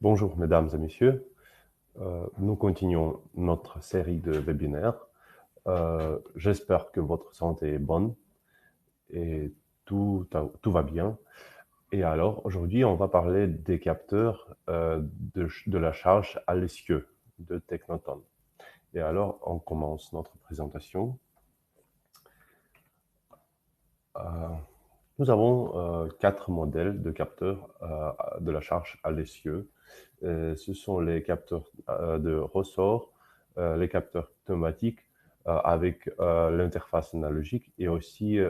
Bonjour mesdames et messieurs. Nous continuons notre série de webinaires. J'espère que votre santé est bonne et tout va bien. Et alors, aujourd'hui, on va parler des capteurs de la charge à l'essieu de Technoton. Et alors, on commence notre présentation. Nous avons 4 modèles de capteurs de la charge à l'essieu. Ce sont les capteurs de ressort, les capteurs pneumatiques avec l'interface analogique et aussi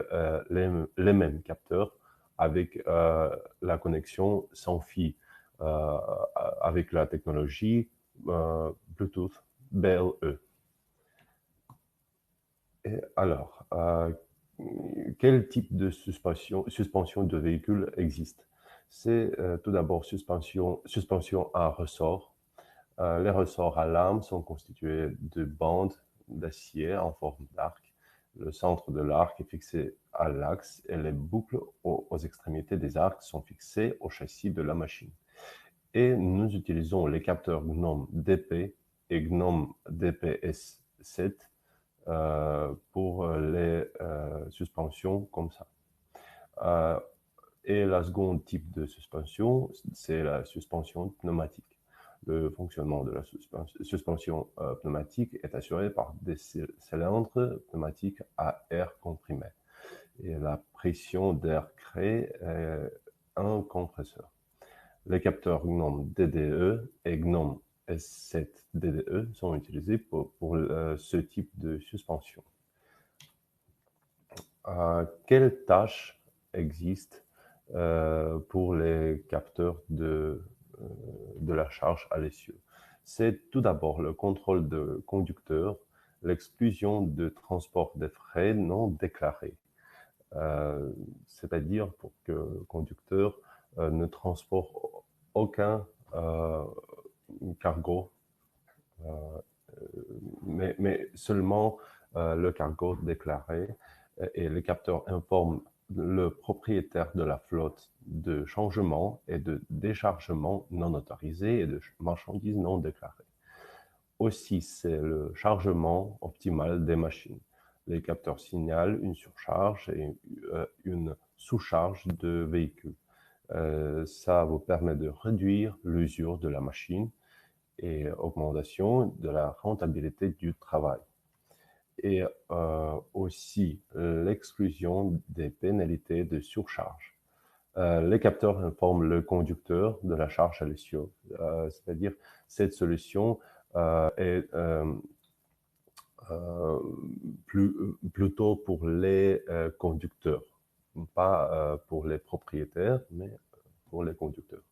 les mêmes capteurs avec la connexion sans fil avec la technologie Bluetooth BLE. Et alors, quel type de suspension de véhicule existe? C'est tout d'abord suspension à ressort. Les ressorts à lame sont constitués de bandes d'acier en forme d'arc. Le centre de l'arc est fixé à l'axe et les boucles aux extrémités des arcs sont fixées au châssis de la machine. Et nous utilisons les capteurs GNOME DP et GNOME DPS7 pour les suspensions comme ça. Et la seconde type de suspension, c'est la suspension pneumatique. Le fonctionnement de la suspension pneumatique est assuré par des cylindres pneumatiques à air comprimé. Et la pression d'air crée un compresseur. Les capteurs GNOME DDE et GNOME S7 DDE sont utilisés pour ce type de suspension. Quelles tâches existent pour les capteurs de la charge à l'essieu? C'est tout d'abord le contrôle de conducteurs, l'exclusion de transport des frais non déclarés, c'est-à-dire pour que le conducteur ne transporte aucun cargo, mais seulement le cargo déclaré, et les capteurs informent le propriétaire de la flotte de changement et de déchargement non autorisé et de marchandises non déclarées. Aussi, c'est le chargement optimal des machines. Les capteurs signalent une surcharge et une sous-charge de véhicules. Ça vous permet de réduire l'usure de la machine et augmentation de la rentabilité du travail. Et aussi l'exclusion des pénalités de surcharge. Les capteurs informent le conducteur de la charge à l'essieu, c'est-à-dire cette solution est plutôt pour les conducteurs, pas pour les propriétaires, mais pour les conducteurs.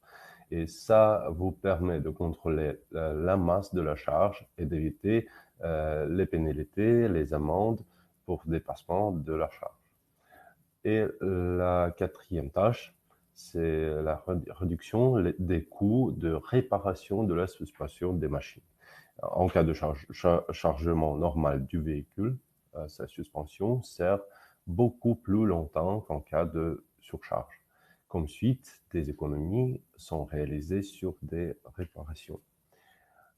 Et ça vous permet de contrôler la masse de la charge et d'éviter les pénalités, les amendes pour dépassement de la charge. Et la quatrième tâche, c'est la réduction des coûts de réparation de la suspension des machines. En cas de chargement normal du véhicule, sa suspension sert beaucoup plus longtemps qu'en cas de surcharge. Comme suite, des économies sont réalisées sur des réparations.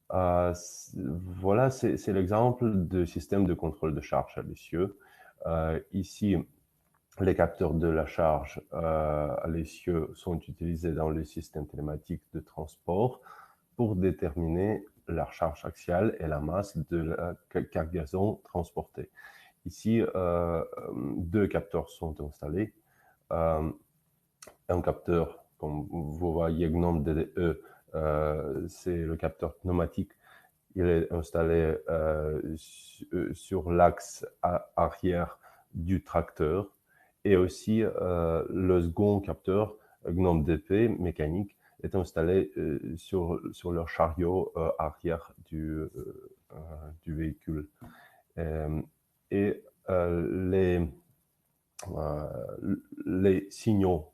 Voilà, c'est l'exemple de système de contrôle de charge à l'essieu. Ici, les capteurs de la charge à l'essieu sont utilisés dans le système télématique de transport pour déterminer la charge axiale et la masse de la cargaison transportée. Ici, deux capteurs sont installés. Un capteur, comme vous voyez, GNOME DDE, c'est le capteur pneumatique. Il est installé sur l'axe arrière du tracteur. Et aussi, le second capteur, GNOME DP mécanique, est installé sur le chariot arrière du véhicule. Et les signaux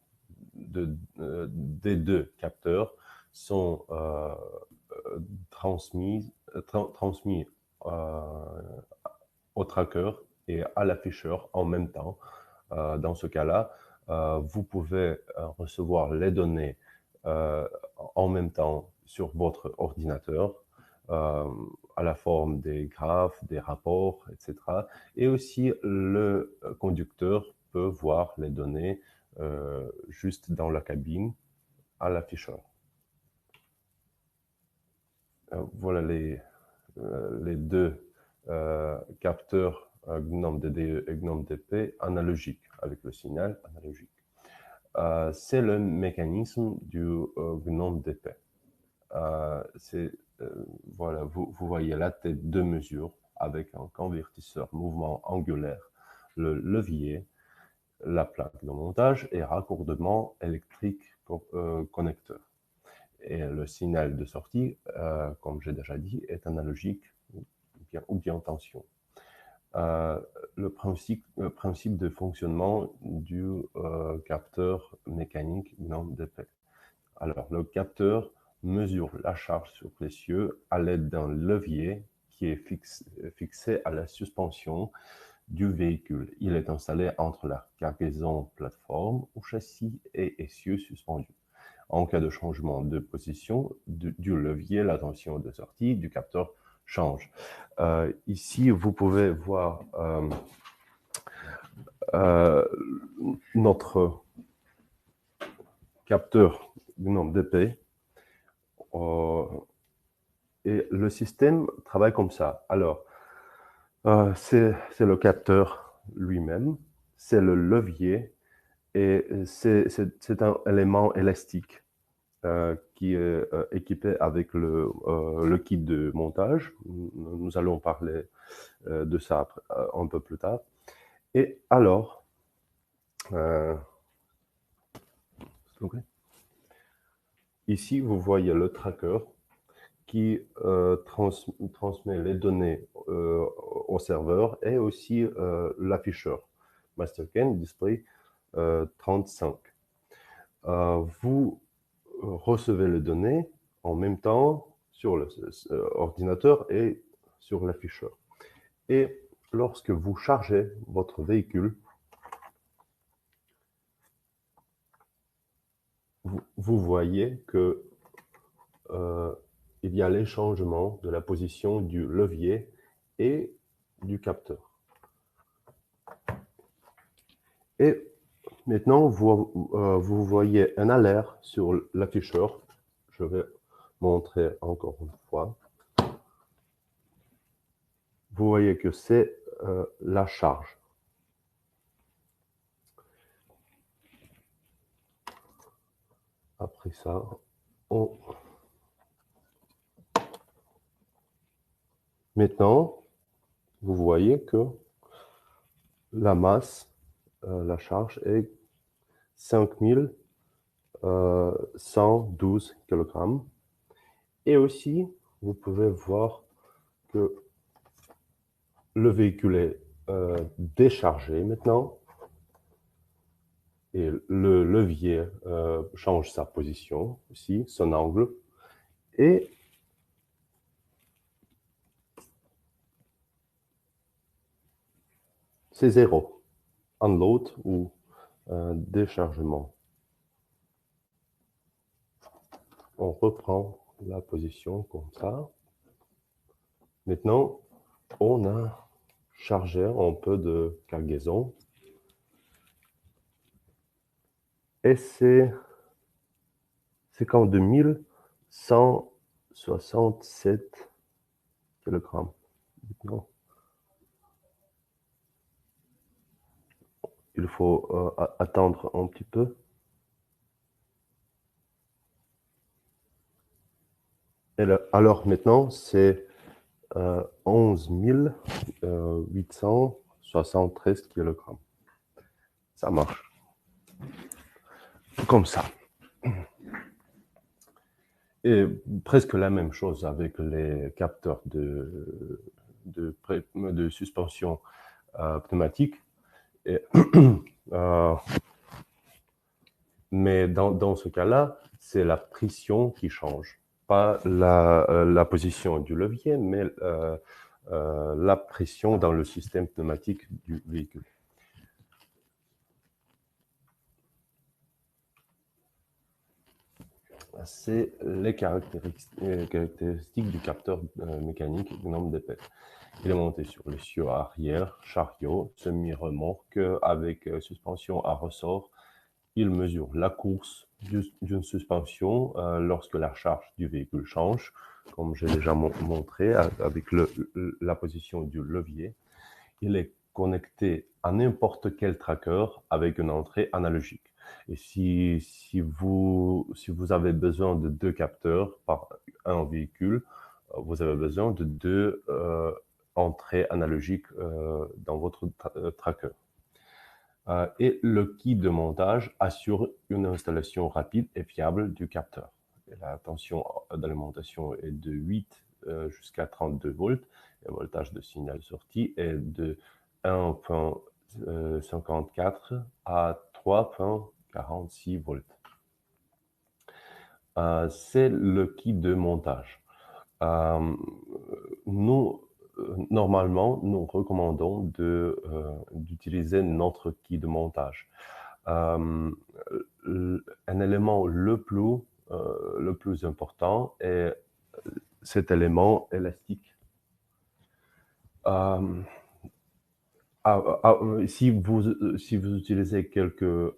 des deux capteurs sont transmis au tracker et à l'afficheur en même temps. Dans ce cas-là, vous pouvez recevoir les données en même temps sur votre ordinateur à la forme des graphes, des rapports, etc. Et aussi, le conducteur peut voir les données juste dans la cabine à l'afficheur. Voilà les deux capteurs GNOME DDE et GNOME DP analogiques, avec le signal analogique. C'est le mécanisme du GNOME DP. Voilà, vous voyez là deux mesures avec un convertisseur mouvement angulaire, le levier, la plaque de montage et raccordement électrique connecteur. Et le signal de sortie, comme j'ai déjà dit, est analogique ou bien tension. Le principe de fonctionnement du capteur mécanique GNOME DP. Alors, le capteur mesure la charge sur l'essieu à l'aide d'un levier qui est fixé à la suspension du véhicule. Il est installé entre la cargaison plateforme ou châssis et essieu suspendu. En cas de changement de position du levier, la tension de sortie du capteur change. Ici, vous pouvez voir notre capteur GNOME DP. Et le système travaille comme ça. Alors, c'est le capteur lui-même, c'est le levier et c'est un élément élastique qui est équipé avec le kit de montage. Nous allons parler de ça un peu plus tard. Et alors, ici, vous voyez le tracker qui transmet les données au serveur et aussi l'afficheur Mastercam Display 35. Vous recevez les données en même temps sur l'ordinateur et sur l'afficheur. Et lorsque vous chargez votre véhicule, vous voyez que il y a les changements de la position du levier et du capteur. Et maintenant, vous voyez un alerte sur l'afficheur. Je vais montrer encore une fois. Vous voyez que c'est la charge. Après ça, maintenant, vous voyez que la masse, la charge est 5112 kg. Et aussi, vous pouvez voir que le véhicule est déchargé maintenant. Et le levier change sa position aussi, son angle. Et c'est 0, unload ou déchargement. On reprend la position comme ça. Maintenant, on a chargé un peu de cargaison. Et c'est 52 167 kg. Maintenant, il faut attendre un petit peu. Et alors maintenant, c'est 11 873 kg. Ça marche. Comme ça. Et presque la même chose avec les capteurs de suspension pneumatique. Et, mais dans ce cas-là, c'est la pression qui change. Pas la position du levier, mais la pression dans le système pneumatique du véhicule. c'est les caractéristiques du capteur mécanique GNOME DP. Il est monté sur l'essieu arrière, chariot, semi-remorque avec suspension à ressort. Il mesure la course d'une suspension lorsque la charge du véhicule change, comme j'ai déjà montré avec la position du levier. Il est connecté à n'importe quel tracker avec une entrée analogique. Et si vous avez besoin de 2 capteurs par un véhicule, vous avez besoin de 2 entrées analogiques dans votre tracker. Et le kit de montage assure une installation rapide et fiable du capteur. Et la tension d'alimentation est de 8 jusqu'à 32 volts. Le voltage de signal sortie est de 1,54 à 3,46 volts. C'est le kit de montage. Nous, normalement, nous recommandons d'utiliser notre kit de montage. Un élément le plus important est cet élément élastique. Si vous utilisez quelques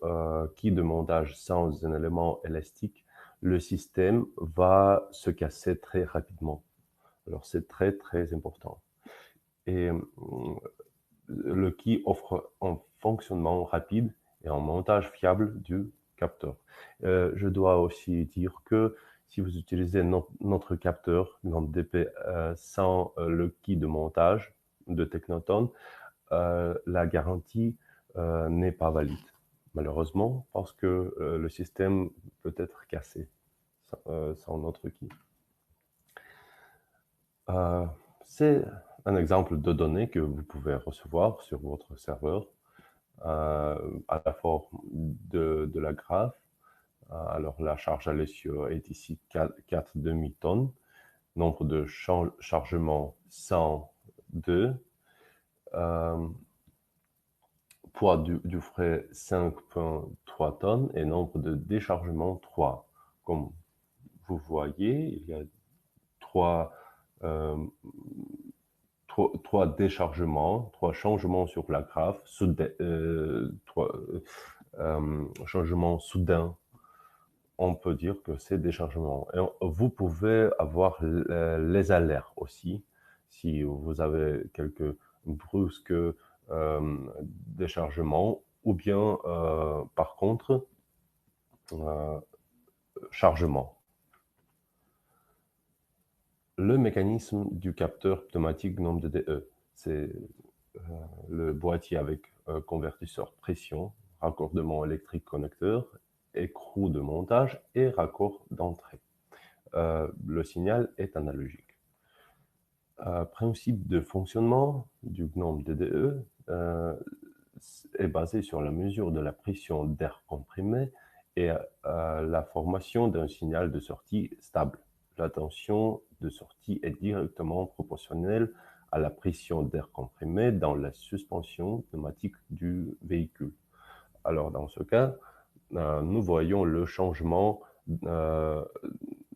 kits de montage sans un élément élastique, le système va se casser très rapidement. Alors c'est très très important. Et le kit offre un fonctionnement rapide et un montage fiable du capteur. Je dois aussi dire que si vous utilisez notre capteur, notre DP, sans le kit de montage de Technoton, la garantie n'est pas valide, malheureusement, parce que le système peut être cassé sans notre kit. C'est un exemple de données que vous pouvez recevoir sur votre serveur à la forme de la graphe. Alors la charge à l'essieu est ici 4 demi-tonnes, nombre de chargements 102, poids du frais 5,3 tonnes et nombre de déchargements 3. Comme vous voyez, il y a 3 déchargements, 3 changements sur la graphe, 3 changements soudains. On peut dire que c'est déchargement. Et vous pouvez avoir les alertes aussi, si vous avez quelques brusques déchargements, ou bien par contre chargement. Le mécanisme du capteur pneumatique GNOME DDE, c'est le boîtier avec convertisseur pression, raccordement électrique connecteur, écrou de montage et raccord d'entrée. Le signal est analogique. Principe de fonctionnement du GNOME DDE est basé sur la mesure de la pression d'air comprimé et la formation d'un signal de sortie stable. La tension de sortie est directement proportionnelle à la pression d'air comprimé dans la suspension pneumatique du véhicule. Alors, dans ce cas, nous voyons le changement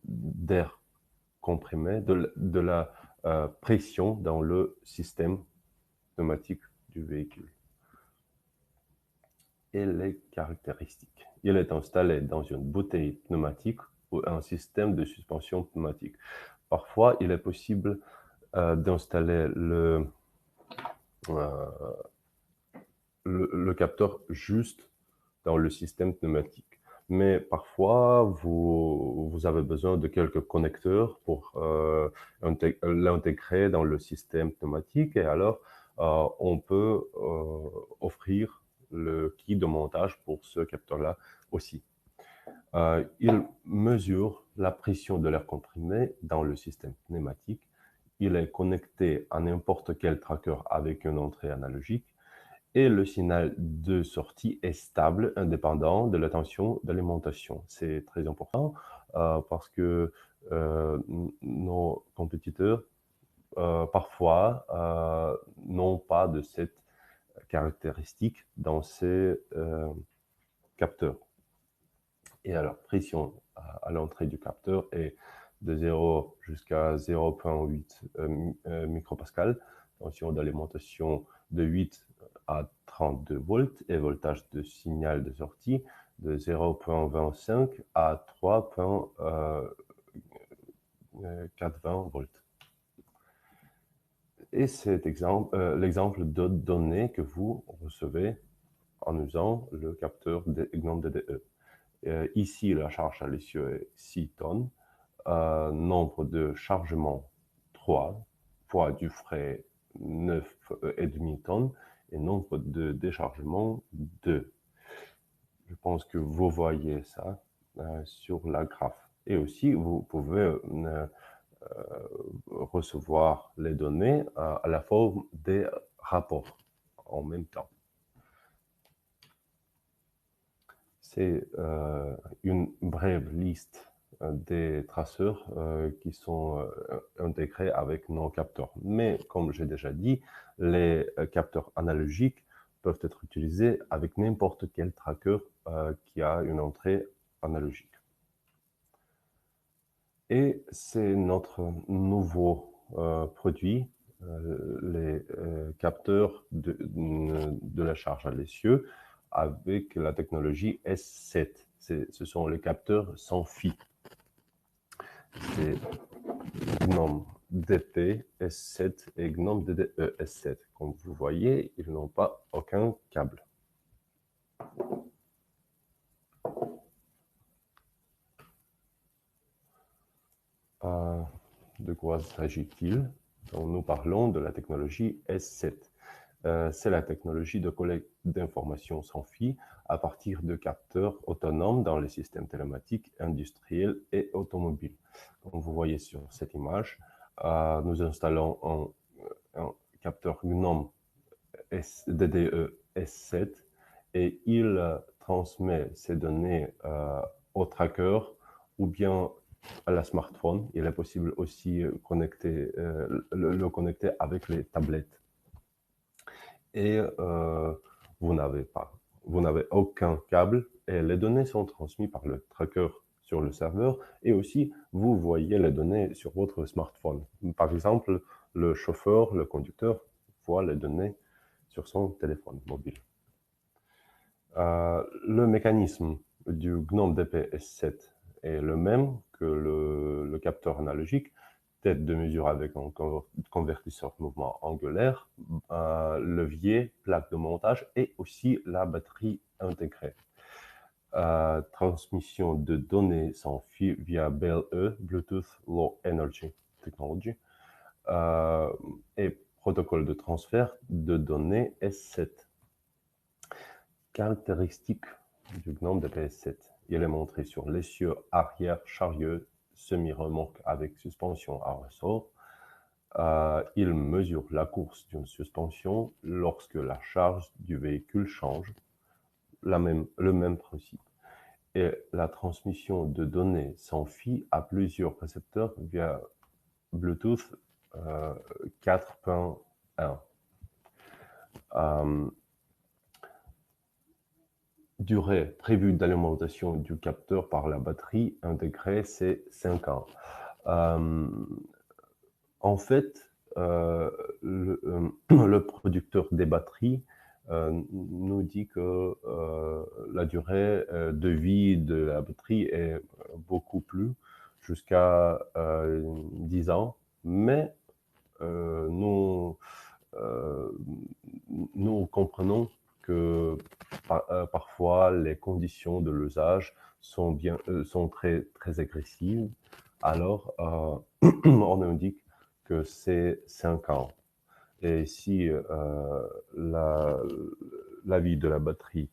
d'air comprimé, de la pression dans le système pneumatique du véhicule. Et les caractéristiques. Il est installé dans une bouteille pneumatique ou un système de suspension pneumatique. Parfois, il est possible d'installer le capteur juste dans le système pneumatique. Mais parfois, vous avez besoin de quelques connecteurs pour l'intégrer dans le système pneumatique et alors on peut offrir le kit de montage pour ce capteur-là aussi. Il mesure la pression de l'air comprimé dans le système pneumatique. Il est connecté à n'importe quel tracker avec une entrée analogique et le signal de sortie est stable, indépendant de la tension d'alimentation. C'est très important parce que nos compétiteurs parfois n'ont pas de cette caractéristique dans ces capteurs. Et alors, pression à l'entrée du capteur est de 0 jusqu'à 0,8 micropascal, tension d'alimentation de 8 à 32 volts et voltage de signal de sortie de 0,25 à 3,420 volts. Et c'est l'exemple de données que vous recevez en usant le capteur GNOME DDE. Ici, la charge à l'essieu est 6 tonnes, nombre de chargements 3, poids du frais 9,5 tonnes et nombre de déchargements 2. Je pense que vous voyez ça sur la graphe. Et aussi, vous pouvez recevoir les données à la forme des rapports en même temps. C'est une brève liste des traceurs qui sont intégrés avec nos capteurs. Mais comme j'ai déjà dit, les capteurs analogiques peuvent être utilisés avec n'importe quel tracker qui a une entrée analogique. Et c'est notre nouveau produit, les capteurs de la charge à l'essieu avec la technologie S7. Ce sont les capteurs sans fil. C'est GNOME DP S7 et GNOME DDE S7. Comme vous voyez, ils n'ont pas aucun câble. De quoi s'agit-il? Nous parlons de la technologie S7. C'est la technologie de collecte d'informations sans fil à partir de capteurs autonomes dans les systèmes télématiques industriels et automobiles. Comme vous voyez sur cette image, nous installons un capteur GNOME DDE S7 et il transmet ces données au tracker ou bien à la smartphone. Il est possible aussi le connecter avec les tablettes. Et vous n'avez aucun câble et les données sont transmises par le tracker sur le serveur et aussi vous voyez les données sur votre smartphone. Par exemple, le chauffeur, le conducteur voit les données sur son téléphone mobile. Le mécanisme du GNOME DP-S7 est le même que le capteur analogique, tête de mesure avec un convertisseur de mouvement angulaire, levier, plaque de montage et aussi la batterie intégrée. Transmission de données sans fil via BLE, Bluetooth Low Energy Technology, et protocole de transfert de données S7. Caractéristiques du GNOME DP-S7. Il est montré sur l'essieu arrière charrieux semi-remorque avec suspension à ressort. Il mesure la course d'une suspension lorsque la charge du véhicule change. Le même principe. Et la transmission de données sans fil à plusieurs récepteurs via Bluetooth 4.1. Durée prévue d'alimentation du capteur par la batterie intégrée, c'est 5 ans. En fait, le producteur des batteries nous dit que la durée de vie de la batterie est beaucoup plus, jusqu'à 10 ans, mais nous comprenons que parfois les conditions de l'usage sont très, très agressives. Alors, on indique que c'est 5 ans. Et si la vie de la batterie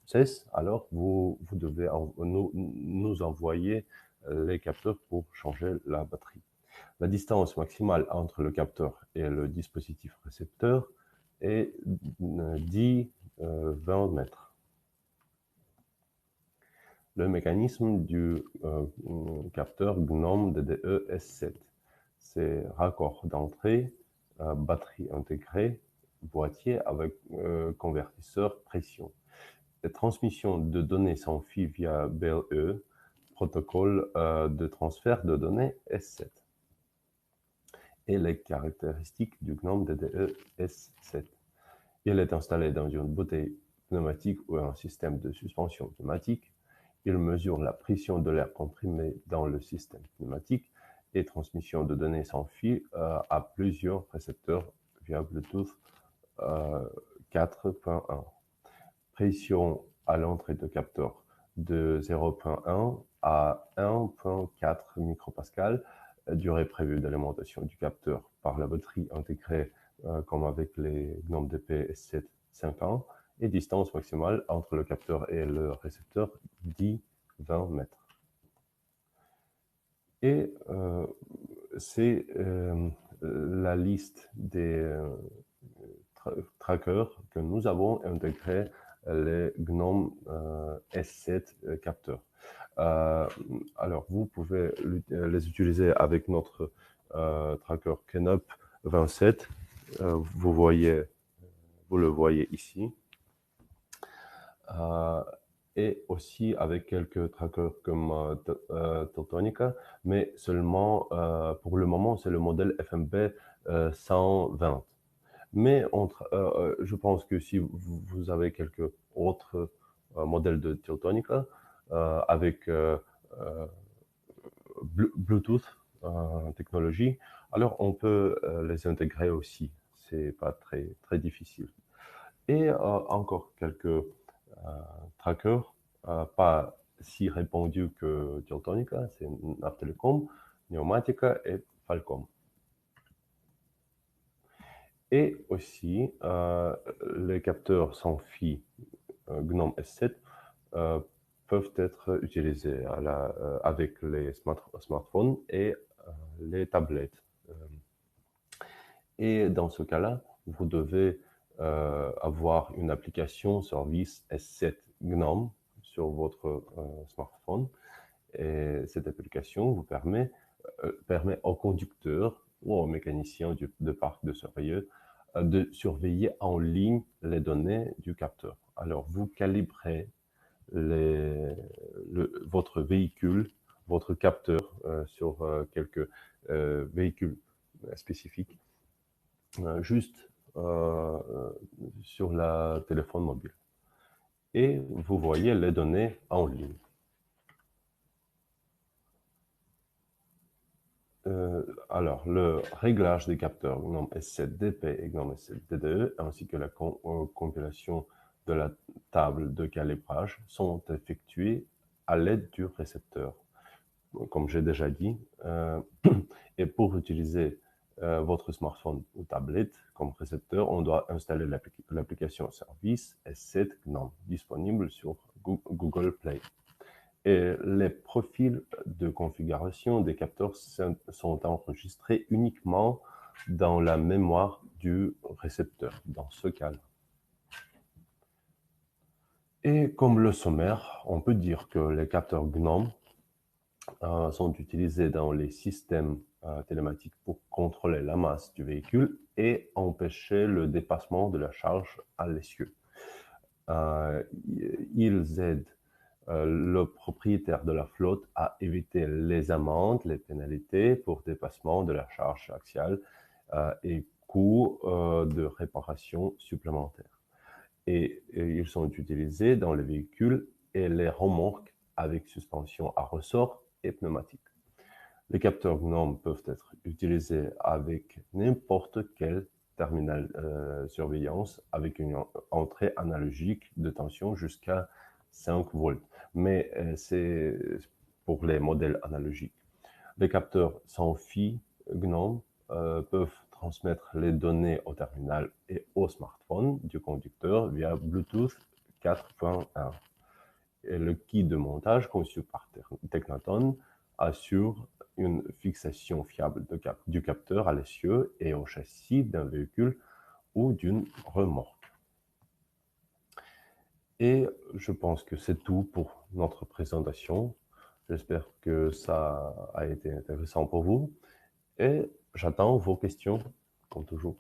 cesse, alors vous devez nous envoyer les capteurs pour changer la batterie. La distance maximale entre le capteur et le dispositif récepteur est 10-20 mètres. Le mécanisme du capteur GNOME DDE S7, c'est raccord d'entrée, batterie intégrée, boîtier avec convertisseur pression. La transmission de données sans fil via BLE, protocole de transfert de données S7 et les caractéristiques du GNOME DDE S7. Il est installé dans une bouteille pneumatique ou un système de suspension pneumatique. Il mesure la pression de l'air comprimé dans le système pneumatique et transmission de données sans fil à plusieurs récepteurs via Bluetooth 4.1. Pression à l'entrée de capteur de 0.1 à 1.4 micropascal. Durée prévue d'alimentation du capteur par la batterie intégrée comme avec les GNOME DP S7 5 ans, et distance maximale entre le capteur et le récepteur 10-20 mètres. Et c'est la liste des trackers que nous avons intégrés les GNOME S7 capteurs. Alors, vous pouvez les utiliser avec notre tracker Kenup 27. Vous le voyez ici. Et aussi avec quelques trackers comme Teutonica, mais seulement pour le moment, c'est le modèle FMB 120. Mais je pense que si vous avez quelques autres modèles de Teutonica avec Bluetooth technologie, alors on peut les intégrer aussi. C'est pas très difficile. Et encore quelques trackers, pas si répandus que Teutonica, c'est Naptelecom, Pneumatica et Falcom. Et aussi, les capteurs sans fil GNOME S7 peuvent être utilisés avec les smartphones et les tablettes. Et dans ce cas-là, vous devez avoir une application service S7 GNOME sur votre smartphone. Et cette application vous permet au conducteur ou au mécanicien de parc de surveiller en ligne les données du capteur. Alors, vous calibrez votre véhicule, votre capteur sur quelques véhicules spécifiques, juste sur la téléphone mobile. Et vous voyez les données en ligne. Alors, le réglage des capteurs GNOME S7DP et GNOME S7DDE, ainsi que la compilation de la table de calibrage sont effectués à l'aide du récepteur, comme j'ai déjà dit. Et pour utiliser votre smartphone ou tablette comme récepteur, on doit installer l'application service S7 GNOME, disponible sur Google Play. Et les profils de configuration des capteurs sont enregistrés uniquement dans la mémoire du récepteur, dans ce cas-là. Et comme le sommaire, on peut dire que les capteurs GNOME sont utilisés dans les systèmes télématiques pour contrôler la masse du véhicule et empêcher le dépassement de la charge à l'essieu. Ils aident le propriétaire de la flotte à éviter les amendes, les pénalités pour dépassement de la charge axiale et coûts de réparation supplémentaires. Et ils sont utilisés dans les véhicules et les remorques avec suspension à ressort et pneumatique. Les capteurs GNOME peuvent être utilisés avec n'importe quel terminal surveillance avec une entrée analogique de tension jusqu'à 5 volts. Mais c'est pour les modèles analogiques. Les capteurs sans fil GNOME peuvent transmettre les données au terminal et au smartphone du conducteur via Bluetooth 4.1. Et le kit de montage conçu par Technaton assure une fixation fiable du capteur à l'essieu et au châssis d'un véhicule ou d'une remorque. Et je pense que c'est tout pour notre présentation. J'espère que ça a été intéressant pour vous et j'attends vos questions, comme toujours.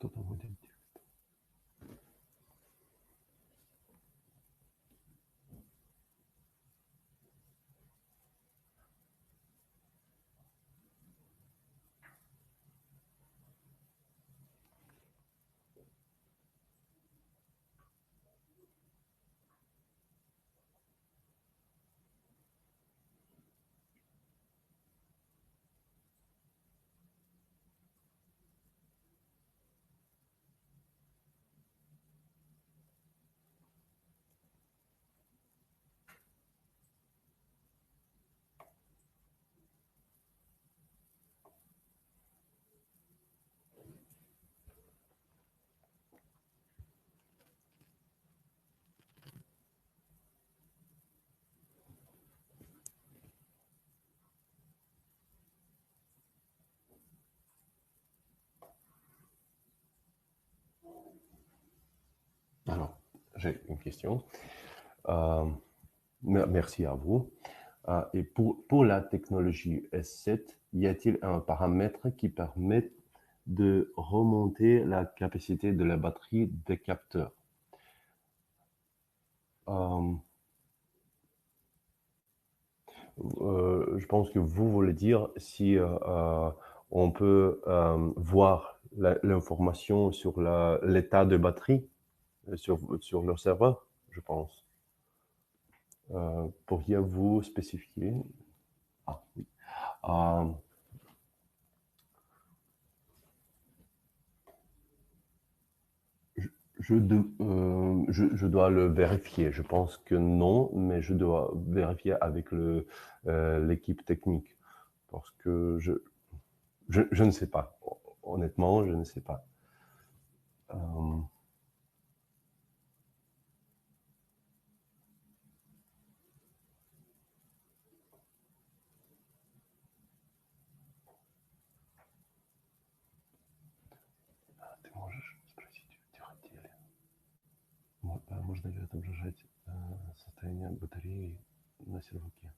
Кто там владеет? Alors, j'ai une question. Euh, Merci à vous. Et pour la technologie S7, y a-t-il un paramètre qui permet de remonter la capacité de la batterie des capteurs? Euh, je pense que vous voulez dire si on peut voir l'information sur l'état de batterie sur leur serveur, je pense. Pourriez-vous spécifier? Ah, oui. Euh, je dois le vérifier. Je pense que non, mais je dois vérifier avec l'équipe technique parce que je ne sais pas. Honnêtement, je ne sais pas. Euh, Ты можешь спросить в отделе? Можно ли отображать состояние батареи на серваке?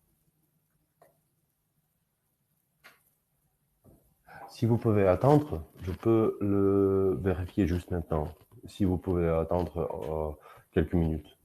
Si vous pouvez attendre, je peux le vérifier juste maintenant. Si vous pouvez attendre quelques minutes.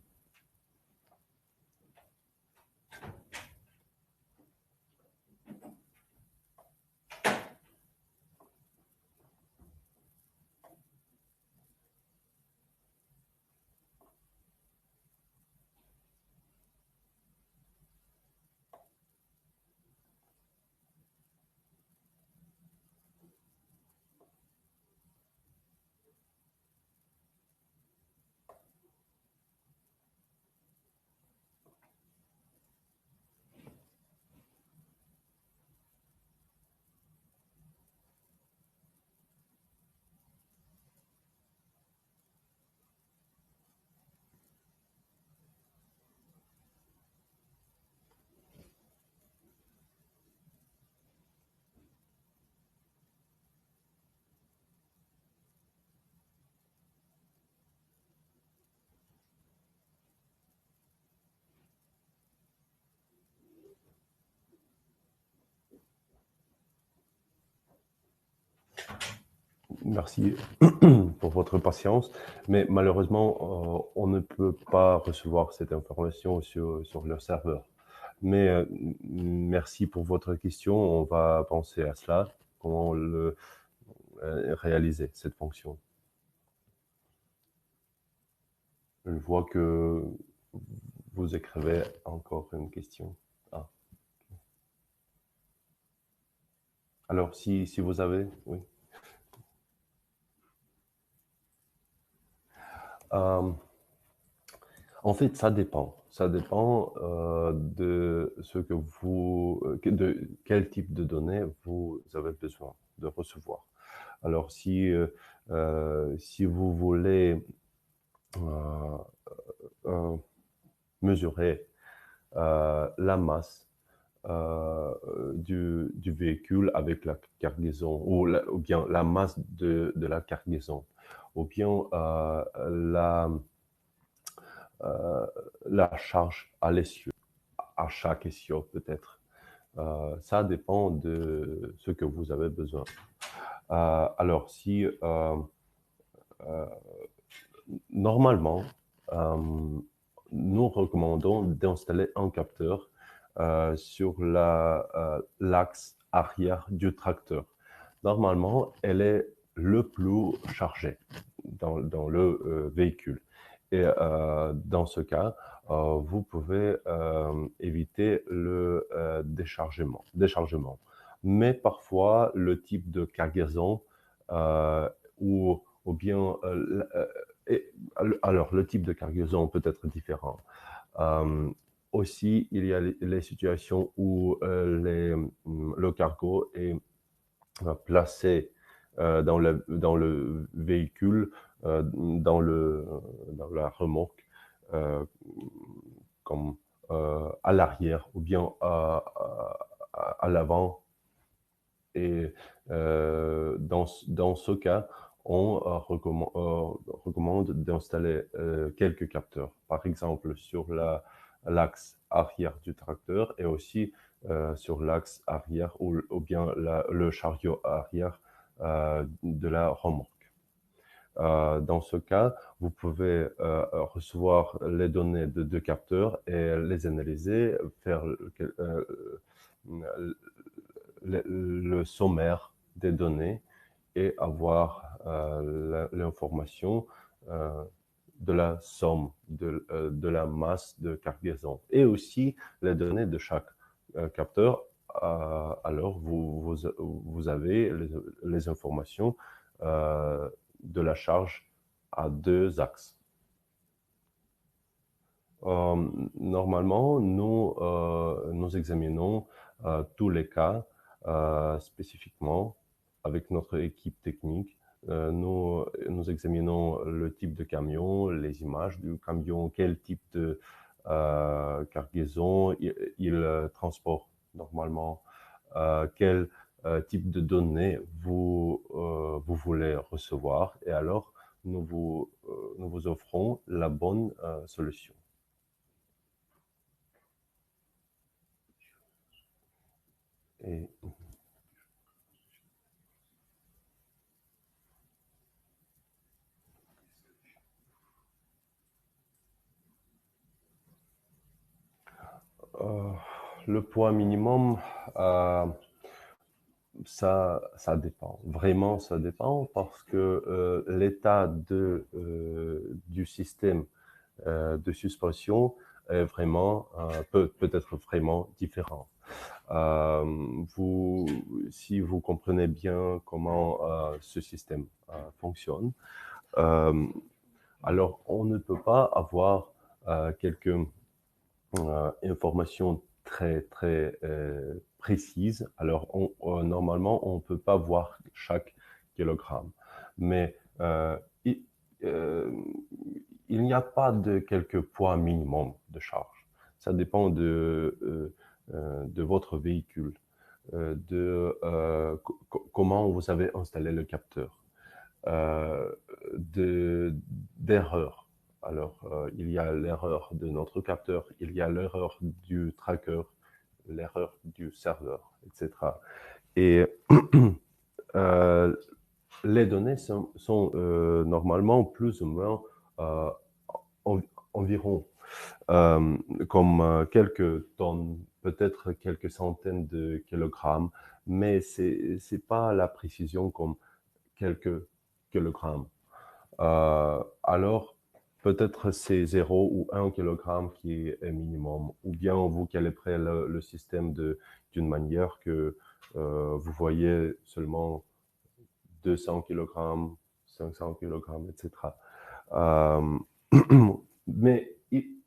Merci pour votre patience, mais malheureusement, on ne peut pas recevoir cette information sur le serveur. Mais merci pour votre question. On va penser à cela, comment réaliser cette fonction. Je vois que vous écrivez encore une question. Ah. Alors, si vous avez, oui. Euh, En fait, ça dépend. Ça dépend de ce que de quel type de données vous avez besoin de recevoir. Alors, si vous voulez euh, euh, mesurer la masse du véhicule avec la cargaison, ou bien la masse de la cargaison, ou bien euh, la charge à l'essieu, à chaque essieu peut-être. Ça dépend de ce que vous avez besoin. Alors, Normalement, nous recommandons d'installer un capteur sur l'axe arrière du tracteur. Normalement, elle est le plus chargée dans le véhicule. Et dans ce cas, vous pouvez éviter le déchargement. Mais parfois, le type de cargaison euh, ou bien et, alors, le type de cargaison peut être différent. Euh, Aussi, il y a les situations où le cargo est placé dans le véhicule, dans la remorque, euh, comme à l'arrière ou bien à l'avant. Et dans ce cas, on recommande d'installer quelques capteurs, par exemple sur l'axe arrière du tracteur et aussi sur l'axe arrière ou bien le chariot arrière de la remorque. Dans ce cas, vous pouvez recevoir les données de deux capteurs et les analyser, faire le sommaire des données et avoir l'information de la somme, de la masse de cargaison et aussi les données de chaque capteur. Alors, vous avez les informations de la charge à deux axes. Normalement, nous examinons tous les cas spécifiquement avec notre équipe technique. Nous examinons le type de camion, les images du camion, quel type de cargaison il transporte normalement, quel type de données vous voulez recevoir, et alors nous vous offrons la bonne solution. Et euh, le poids minimum, ça dépend. Vraiment, ça dépend parce que l'état du système de suspension est vraiment, peut être vraiment différent. Euh, Si vous comprenez bien comment ce système fonctionne, euh, alors on ne peut pas avoir quelques informations très précises. Alors normalement, on ne peut pas voir chaque kilogramme, mais il, euh, il n'y a pas de quelques poids minimum de charge. Ça dépend de votre véhicule, comment vous avez installé le capteur, euh, d'erreurs. Alors, il y a l'erreur de notre capteur, il y a l'erreur du tracker, l'erreur du serveur, etc. Et euh, les données sont normalement plus ou moins euh, en- environ comme quelques tonnes, peut-être quelques centaines de kilogrammes, mais c'est pas la précision comme quelques kilogrammes. Alors, peut-être c'est 0 ou 1 kilogramme qui est minimum, ou bien vous calibrez le système d'une manière que vous voyez seulement 200 kilogrammes, 500 kilogrammes, etc. Euh, mais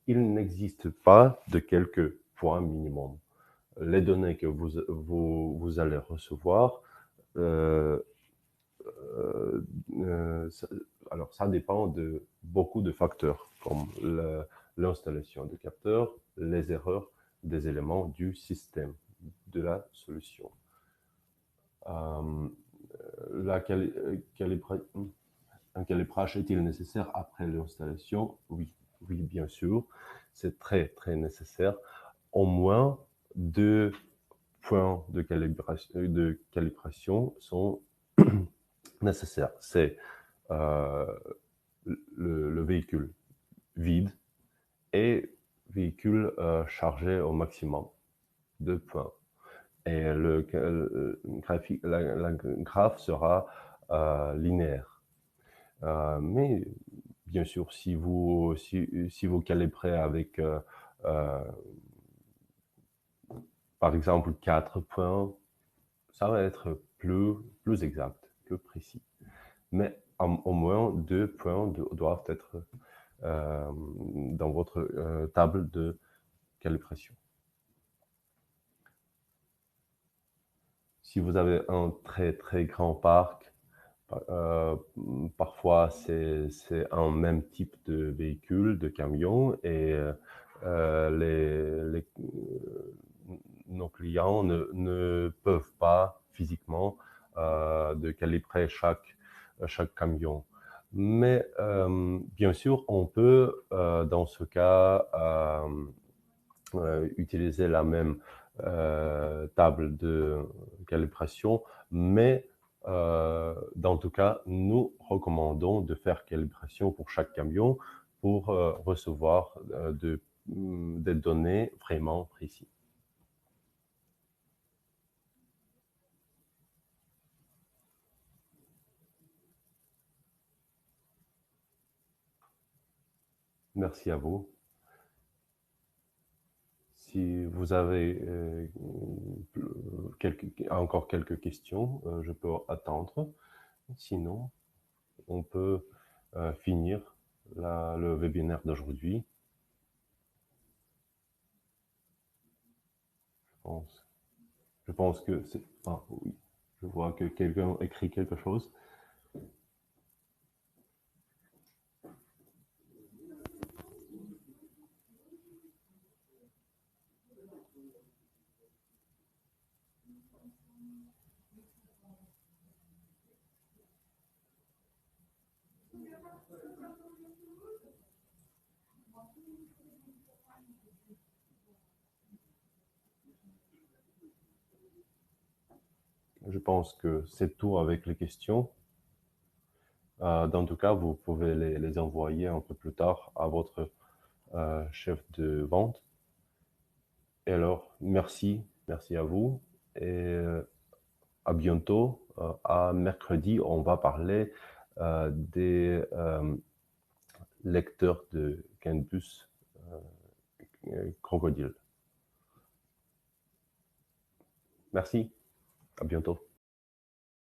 il n'existe pas de quelques points minimum. Les données que vous allez recevoir, euh, euh, ça, alors ça dépend de beaucoup de facteurs, comme l'installation de capteurs, les erreurs des éléments du système de la solution. Euh, un calibrage est-il nécessaire après l'installation? Oui, oui, bien sûr. C'est très nécessaire. Au moins deux points de calibration sont nécessaires. C'est euh, le véhicule vide et véhicule chargé au maximum, 2 points. Et la graphe sera linéaire. Mais bien sûr, si vous calibrez avec, par exemple, 4 points, ça va être plus exact, plus précis. Mais au moins 2 points doivent être dans votre table de calibration. Si vous avez un très très grand parc, euh, parfois c'est un même type de véhicule, de camion, et nos clients ne peuvent pas physiquement de calibrer chaque camion. Mais bien sûr, on peut dans ce cas utiliser la même table de calibration, mais dans tout cas, nous recommandons de faire calibration pour chaque camion pour recevoir des données vraiment précises. Merci à vous. Si vous avez encore quelques questions, je peux attendre. Sinon, on peut finir le webinaire d'aujourd'hui. Je pense, je pense que c'est... Ah oui, je vois que quelqu'un écrit quelque chose. Je pense que c'est tout avec les questions. Dans tout cas, vous pouvez les envoyer un peu plus tard à votre chef de vente. Et alors, merci à vous et à bientôt. À mercredi, on va parler des lecteurs de Canbus Crocodile. Merci, à bientôt.